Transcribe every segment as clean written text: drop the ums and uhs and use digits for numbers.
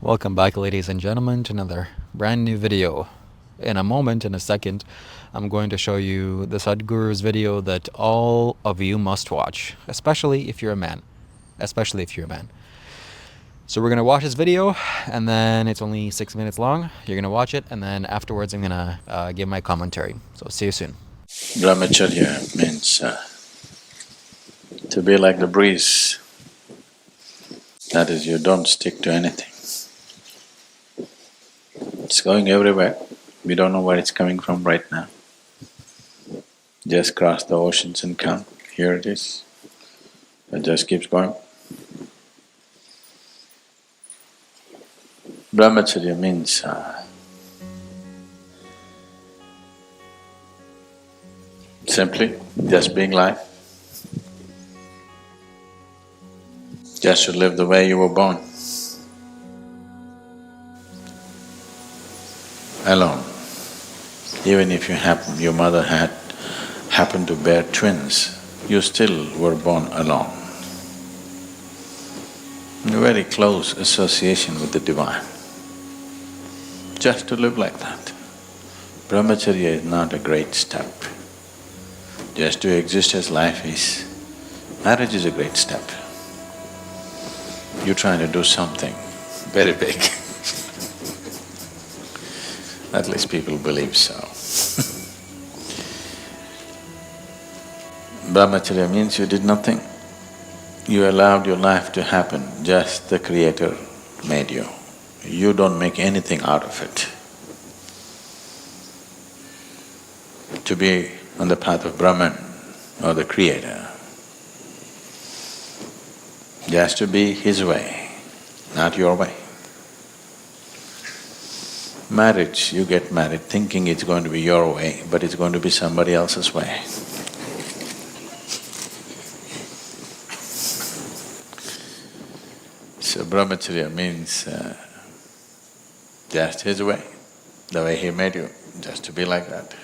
Welcome back, ladies and gentlemen, to another brand new video. In a moment, in a second, I'm going to show you the Sadhguru's video that all of you must watch, especially if you're a man. Especially if you're a man. So we're going to watch this video, and then it's only 6 minutes long. You're going to watch it, and then afterwards I'm going to give my commentary. So see you soon. Brahmacharya means to be like the breeze. That is, you don't stick to anything. It's going everywhere. We don't know where it's coming from right now. Just cross the oceans and come. Here it is. It just keeps going. Brahmacharya means simply just being life. Just to live the way you were born. Alone. Even if your mother happened to bear twins, you still were born alone. A very close association with the Divine. Just to live like that. Brahmacharya is not a great step. Just to exist as life is. Marriage is a great step. You're trying to do something very big. At least people believe so. Brahmacharya means you did nothing. You allowed your life to happen, just the Creator made you. You don't make anything out of it. To be on the path of Brahman or the Creator, just to be His way, not your way. Marriage, you get married thinking it's going to be your way, but it's going to be somebody else's way. So Brahmacharya means just His way, the way He made you, just to be like that.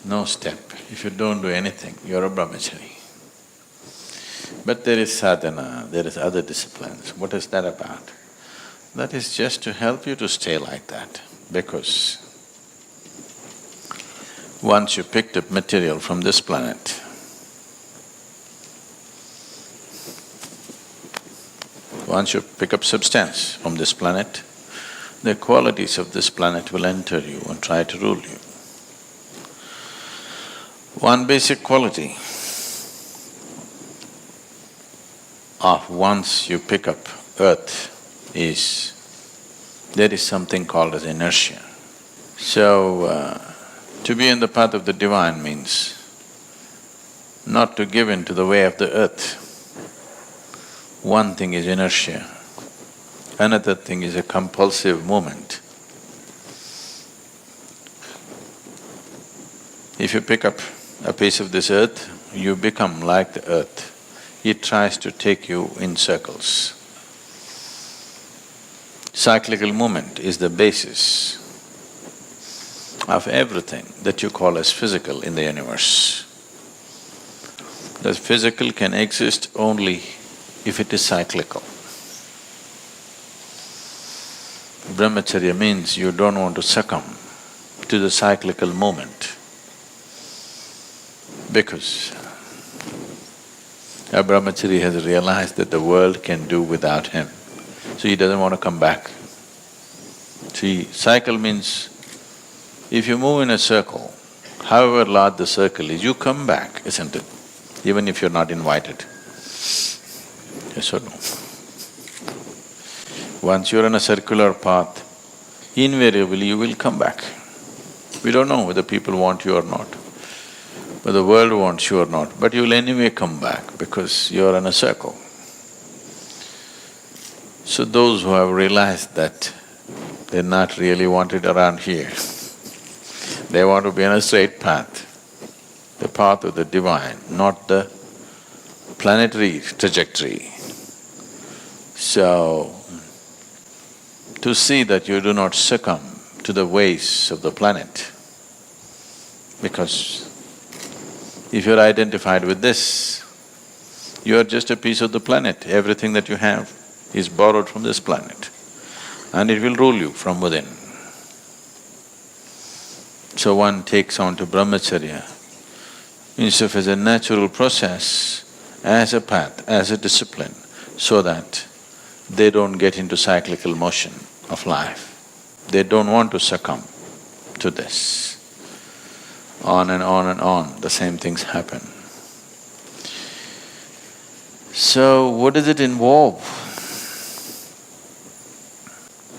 No step. If you don't do anything, you're a Brahmachari. But there is sadhana, there is other disciplines. What is that about? That is just to help you to stay like that, because once you picked up material from this planet, once you pick up substance from this planet, the qualities of this planet will enter you and try to rule you. One basic quality of once you pick up earth is, there is something called as inertia. So, to be in the path of the Divine means not to give in to the way of the earth. One thing is inertia, another thing is a compulsive movement. If you pick up a piece of this earth, you become like the earth. It tries to take you in circles. Cyclical movement is the basis of everything that you call as physical in the universe. The physical can exist only if it is cyclical. Brahmacharya means you don't want to succumb to the cyclical movement, because a Brahmachari has realized that the world can do without him, so he doesn't want to come back. See, cycle means if you move in a circle, however large the circle is, you come back, isn't it? Even if you're not invited. Yes or no? Once you're on a circular path, invariably you will come back. We don't know whether people want you or not, whether the world wants you or not, but you'll anyway come back because you're in a circle. So those who have realized that they're not really wanted around here, they want to be on a straight path, the path of the Divine, not the planetary trajectory. So, to see that you do not succumb to the ways of the planet, because if you're identified with this, you are just a piece of the planet. Everything that you have is borrowed from this planet and it will rule you from within. So one takes on to Brahmacharya instead of as a natural process, as a path, as a discipline, so that they don't get into cyclical motion of life. They don't want to succumb to this. On and on and on, the same things happen. So what does it involve?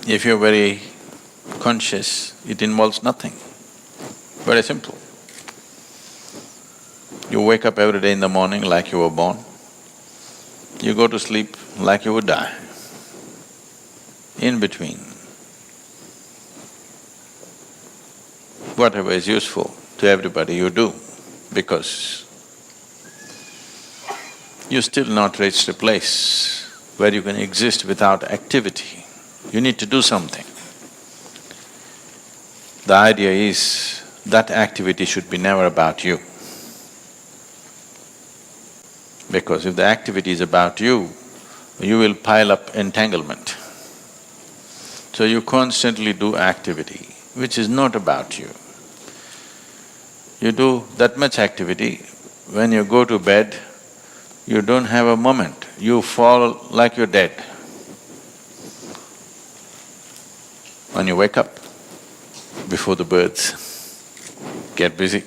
If you're very conscious, it involves nothing. Very simple. You wake up every day in the morning like you were born. You go to sleep like you would die. In between, whatever is useful to everybody you do, because you still not reached a place where you can exist without activity. You need to do something. The idea is that activity should be never about you. Because if the activity is about you, you will pile up entanglement. So you constantly do activity which is not about you. You do that much activity, when you go to bed, you don't have a moment, you fall like you're dead. When you wake up, before the birds get busy,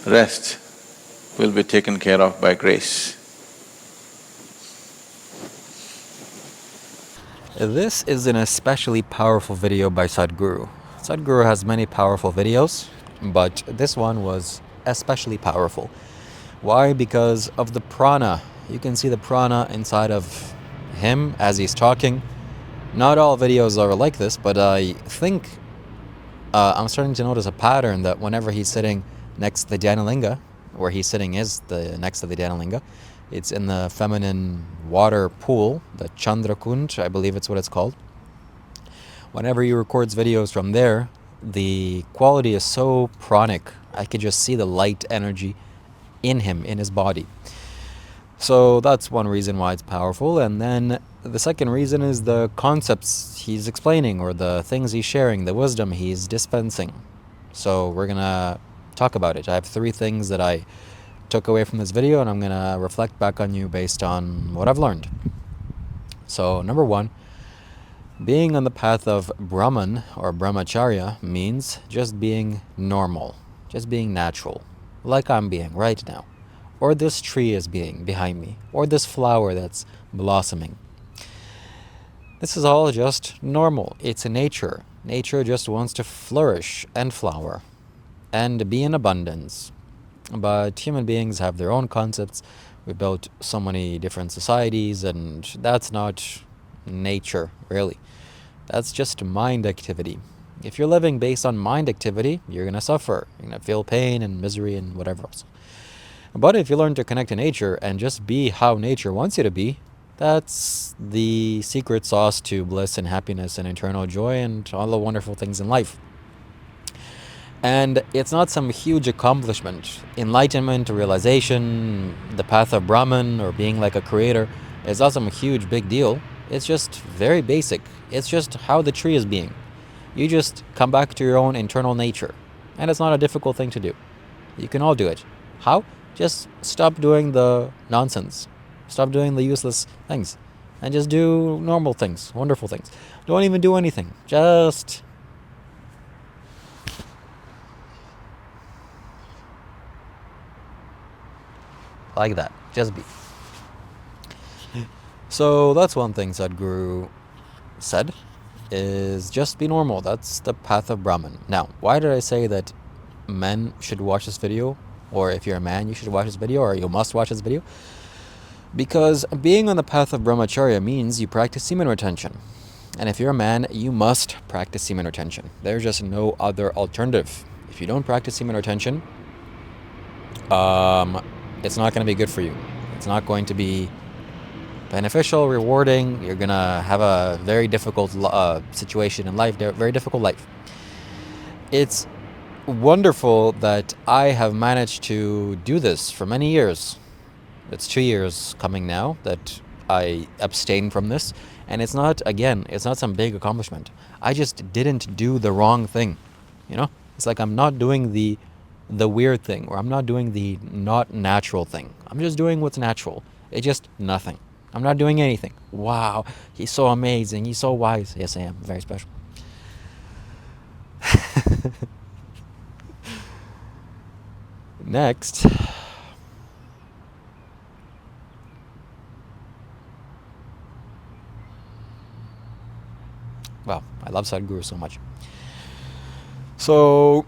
rest will be taken care of by grace. This is an especially powerful video by Sadhguru. Sadhguru has many powerful videos, but this one was especially powerful. Why? Because of the prana. You can see the prana inside of him as he's talking. Not all videos are like this, but I think I'm starting to notice a pattern that whenever he's sitting next to the Dhanalinga, where he's sitting is next to the Dhanalinga, it's in the feminine water pool, the Chandrakund, I believe it's what it's called. Whenever he records videos from there, the quality is so pranic. I could just see the light energy in him, in his body. So that's one reason why it's powerful. And then the second reason is the concepts he's explaining, or the things he's sharing, the wisdom he's dispensing. So we're gonna talk about it. I have 3 things that I took away from this video, and I'm gonna reflect back on you based on what I've learned. So number 1, being on the path of Brahman or Brahmacharya means just being normal, just being natural, like I'm being right now, or this tree is being behind me, or this flower that's blossoming. This is all just normal. It's nature. Nature just wants to flourish and flower and be in abundance. But human beings have their own concepts. We built so many different societies, and that's not nature, really. That's just mind activity. If you're living based on mind activity, you're gonna suffer. You're gonna feel pain and misery and whatever else. But if you learn to connect to nature and just be how nature wants you to be, that's the secret sauce to bliss and happiness and eternal joy and all the wonderful things in life. And it's not some huge accomplishment. Enlightenment, realization, the path of Brahman, or being like a creator, is not some huge big deal. It's just very basic. It's just how the tree is being. You just come back to your own internal nature. And it's not a difficult thing to do. You can all do it. How? Just stop doing the nonsense. Stop doing the useless things. And just do normal things, wonderful things. Don't even do anything. Just like that. Just be. So that's one thing Sadhguru said, is just be normal. That's the path of Brahman. Now, why did I say that men should watch this video? Or if you're a man, you should watch this video, or you must watch this video? Because being on the path of Brahmacharya means you practice semen retention. And if you're a man, you must practice semen retention. There's just no other alternative. If you don't practice semen retention, it's not going to be good for you. It's not going to be beneficial, rewarding. You're going to have a very difficult situation in life, very difficult life. It's wonderful that I have managed to do this for many years. It's 2 years coming now that I abstained from this. And it's not, again, it's not some big accomplishment. I just didn't do the wrong thing. You know? It's like I'm not doing the weird thing, or I'm not doing the not natural thing. I'm just doing what's natural. It's just nothing. I'm not doing anything. Wow, he's so amazing. He's so wise. Yes, I am. Very special. Next. Wow, I love Sadhguru so much. So,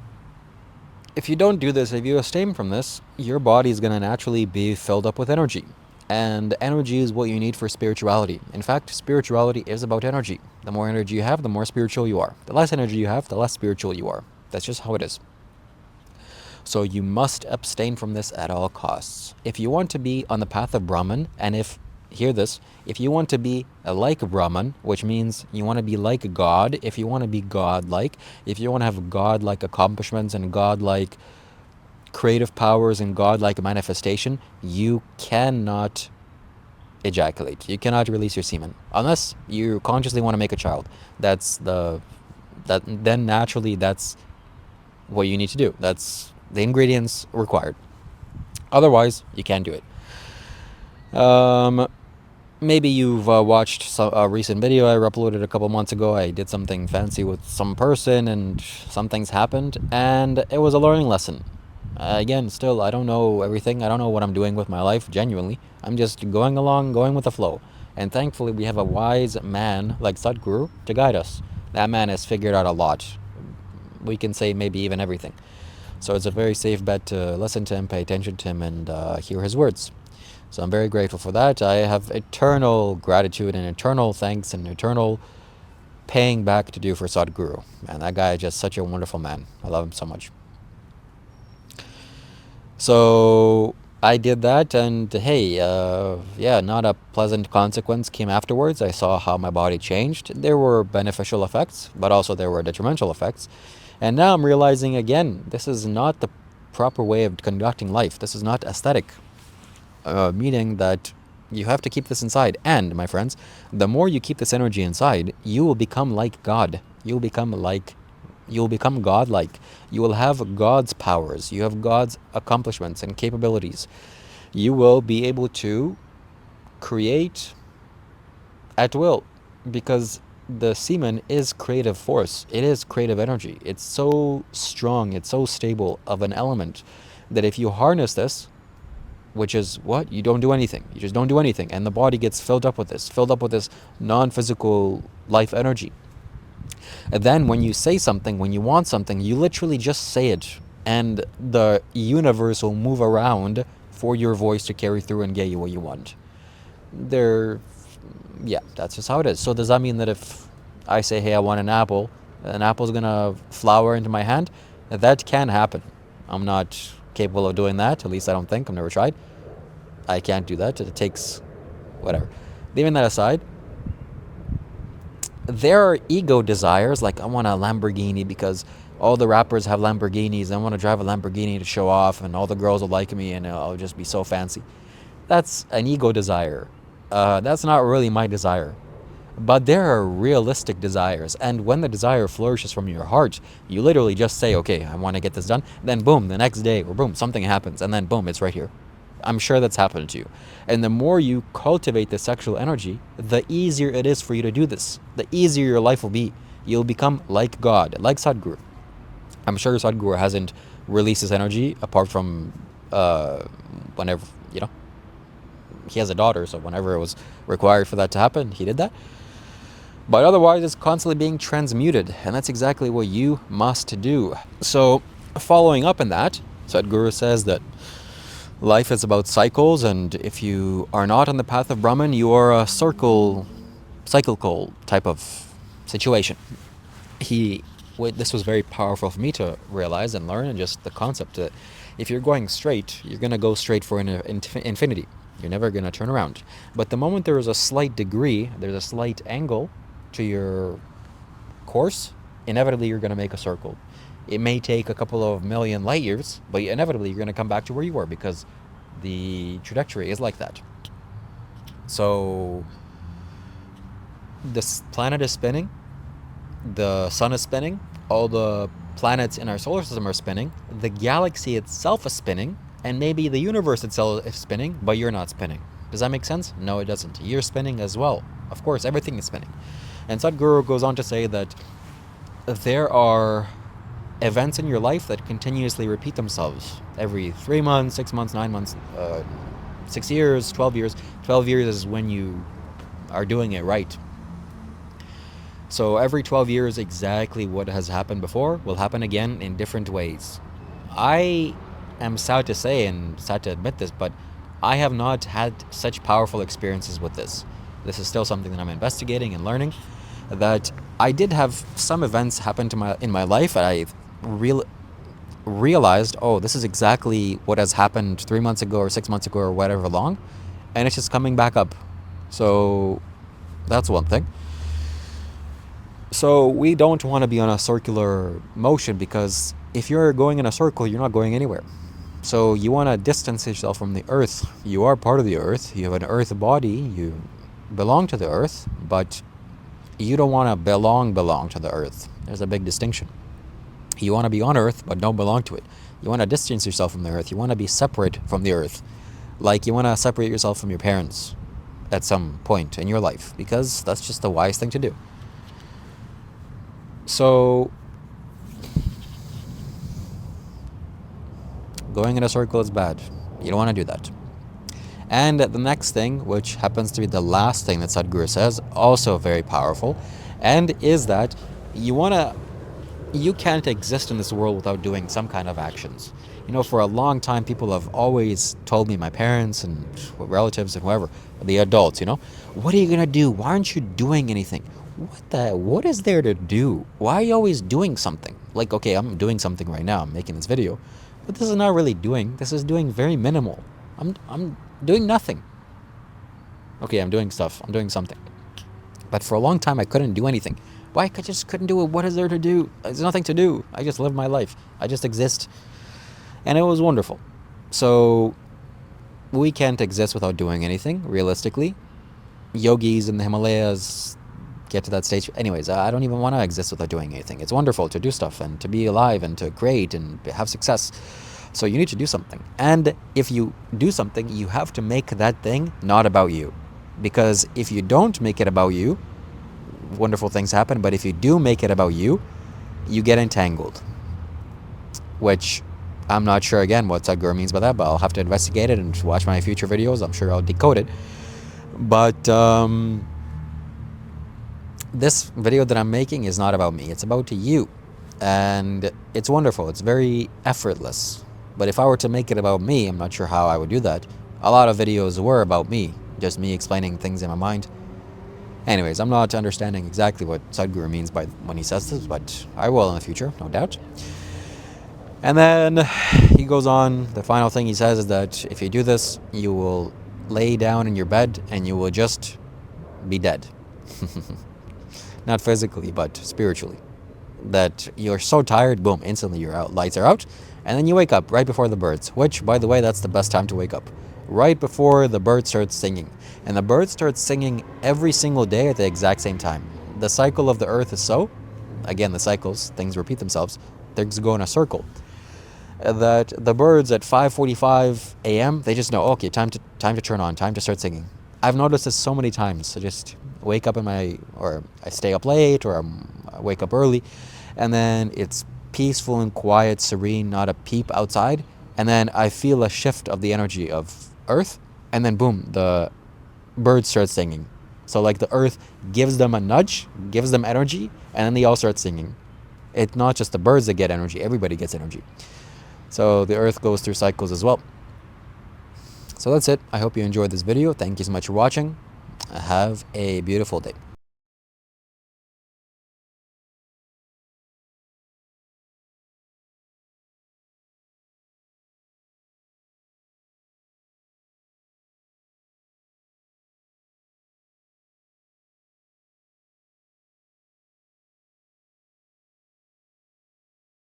if you don't do this, if you abstain from this, your body is going to naturally be filled up with energy. And energy is what you need for spirituality. In fact, spirituality is about energy. The more energy you have, the more spiritual you are. The less energy you have, the less spiritual you are. That's just how it is. So you must abstain from this at all costs. If you want to be on the path of Brahman, and hear this, if you want to be like Brahman, which means you want to be like God, if you want to be God-like, if you want to have God-like accomplishments and God-like creative powers and God-like manifestation, you cannot ejaculate. You cannot release your semen unless you consciously want to make a child. Then naturally that's what you need to do. That's the ingredients required. Otherwise, you can't do it. Maybe you've watched a recent video I uploaded a couple months ago. I did something fancy with some person and some things happened, and it was a learning lesson. Again, still, I don't know everything. I don't know what I'm doing with my life, genuinely. I'm just going along, going with the flow. And thankfully, we have a wise man like Sadhguru to guide us. That man has figured out a lot. We can say maybe even everything. So it's a very safe bet to listen to him, pay attention to him, and hear his words. So I'm very grateful for that. I have eternal gratitude and eternal thanks and eternal paying back to do for Sadhguru. Man, that guy is just such a wonderful man. I love him so much. So I did that, and hey, yeah, not a pleasant consequence came afterwards. I saw how my body changed. There were beneficial effects, but also there were detrimental effects. And now I'm realizing again, this is not the proper way of conducting life. This is not aesthetic, meaning that you have to keep this inside. And, my friends, the more you keep this energy inside, you will become like God. You'll become God-like. You will have God's powers. You have God's accomplishments and capabilities. You will be able to create at will, because the semen is creative force. It is creative energy. It's so strong, it's so stable of an element that if you harness this, which is what? You don't do anything. You just don't do anything. And the body gets filled up with this non-physical life energy. And then when you say something, when you want something, you literally just say it. And the universe will move around for your voice to carry through and get you what you want. Yeah, that's just how it is. So does that mean that if I say, hey, I want an apple's gonna flower into my hand? That can happen. I'm not capable of doing that. At least I don't think. I've never tried. I can't do that. It takes whatever. Leaving that aside, there are ego desires, like I want a Lamborghini because all the rappers have Lamborghinis. I want to drive a Lamborghini to show off, and all the girls will like me, and I'll just be so fancy. That's an ego desire. That's not really my desire. But there are realistic desires, and when the desire flourishes from your heart, you literally just say, okay, I want to get this done, then boom, the next day, or boom, something happens, and then boom, it's right here. I'm sure that's happened to you. And the more you cultivate the sexual energy, the easier it is for you to do this. The easier your life will be. You'll become like God, like Sadhguru. I'm sure Sadhguru hasn't released his energy apart from whenever, he has a daughter, so whenever it was required for that to happen, he did that. But otherwise, it's constantly being transmuted, and that's exactly what you must do. So, following up in that, Sadhguru says that life is about cycles, and if you are not on the path of Brahman, you are a cyclical type of situation. This was very powerful for me to realize and learn, and just the concept that if you're going straight, you're going to go straight for infinity. You're never going to turn around. But the moment there is a slight degree, there's a slight angle to your course, inevitably you're going to make a circle. It may take a couple of million light years, but inevitably you're going to come back to where you were, because The trajectory is like that. So this planet is spinning, the sun is spinning, all the planets in our solar system are spinning, the galaxy itself is spinning, and maybe the universe itself is spinning, but you're not spinning. Does that make sense? No, it doesn't. You're spinning as well. Of course, everything is spinning. And Sadhguru goes on to say that there are events in your life that continuously repeat themselves every 3 months, 6 months, 9 months, 6 years, 12 years. 12 years is when you are doing it right. So every 12 years, exactly what has happened before will happen again in different ways. I am sad to say and sad to admit this, but I have not had such powerful experiences with this. This is still something that I'm investigating and learning. That I did have some events happen to in my life, and I realized, oh, this is exactly what has happened 3 months ago or 6 months ago or whatever long, and it's just coming back up. So that's one thing. So we don't want to be on a circular motion, because if you're going in a circle, you're not going anywhere. So you want to distance yourself from the earth. You are part of the earth. You have an earth body. You belong to the earth, but you don't want to belong to the earth. There's a big distinction. You want to be on earth, but don't belong to it. You want to distance yourself from the earth. You want to be separate from the earth. Like you want to separate yourself from your parents at some point in your life, because that's just the wise thing to do. So going in a circle is bad. You don't want to do that. And the next thing, which happens to be the last thing that Sadhguru says, also very powerful, and is that you can't exist in this world without doing some kind of actions. You know, for a long time, people have always told me, my parents and relatives and whoever, the adults, you know, what are you going to do? Why aren't you doing anything? What is there to do? Why are you always doing something? Like, okay, I'm doing something right now. I'm making this video, but this is not really doing. This is doing very minimal. I'm doing nothing. Okay, I'm doing stuff. I'm doing something. But for a long time, I couldn't do anything. Why? I just couldn't do it. What is there to do? There's nothing to do. I just live my life. I just exist. And it was wonderful. So we can't exist without doing anything, realistically. Yogis in the Himalayas get to that stage. Anyways, I don't even want to exist without doing anything. It's wonderful to do stuff and to be alive and to create and have success. So you need to do something. And if you do something, you have to make that thing not about you. Because if you don't make it about you, wonderful things happen. But if you do make it about you, you get entangled. Which I'm not sure, again, what Sadhguru means by that, but I'll have to investigate it and watch my future videos. I'm sure I'll decode it. But this video that I'm making is not about me. It's about you. And it's wonderful. It's very effortless. But if I were to make it about me, I'm not sure how I would do that. A lot of videos were about me, just me explaining things in my mind. Anyways, I'm not understanding exactly what Sadhguru means by when he says this, but I will in the future, no doubt. And then he goes on, the final thing he says is that if you do this, you will lay down in your bed and you will just be dead. Not physically, but spiritually. That you're so tired, boom, instantly you're out, lights are out, and then you wake up right before the birds, which, by the way, that's the best time to wake up. Right before the bird starts singing. And the bird starts singing every single day at the exact same time. The cycle of the earth is so, again, the cycles, things repeat themselves, things go in a circle. That the birds at 5:45 a.m., they just know, okay, time to turn on, time to start singing. I've noticed this so many times. I just wake up or I stay up late, or I wake up early, and then it's peaceful and quiet, serene, not a peep outside, and then I feel a shift of the energy of earth, and then boom, the birds start singing. So like the earth gives them a nudge, gives them energy, and then they all start singing. It's not just the birds that get energy, everybody gets energy. So the earth goes through cycles as well. So that's it. I hope you enjoyed this video. Thank you so much for watching. Have a beautiful day.